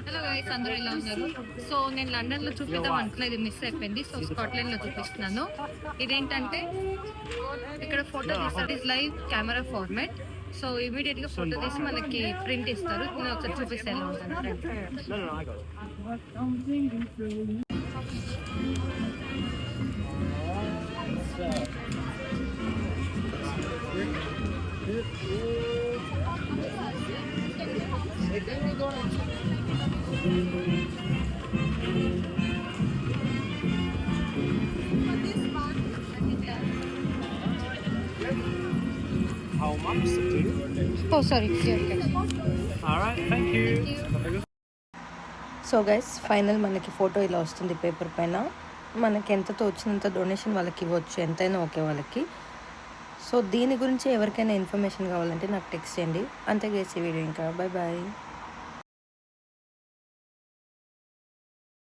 Hello guys, అందరూ ఎలా ఉన్నారు? సో నేను లండన్ లో చూపిద్దాం అనుకున్నా, ఇది మిస్ అయిపోయింది. సో స్కాట్లాండ్ లో చూపిస్తున్నాను. ఇదేంటంటే ఇక్కడ ఫోటో తీస్తారు, is live camera format. So immediate గా ఫోటో తీసి మనకి ప్రింట్ ఇస్తారు. నేను ఒకసారి చూపిస్తే ఎలా ఉంటాను. How much? Oh, sorry. All right, thank you. So guys, final మనకి ఫోటో ఇలా వస్తుంది పేపర్ పైన. మనకి ఎంతతో వచ్చినంత డొనేషన్ వాళ్ళకి ఇవ్వచ్చు, ఎంతైనా ఓకే వాళ్ళకి. సో దీని గురించి ఎవరికైనా ఇన్ఫర్మేషన్ కావాలంటే నాకు టెక్స్ట్ చేయండి. అంతే గైస్, ఈ వీడియో ఇంకా. Bye bye.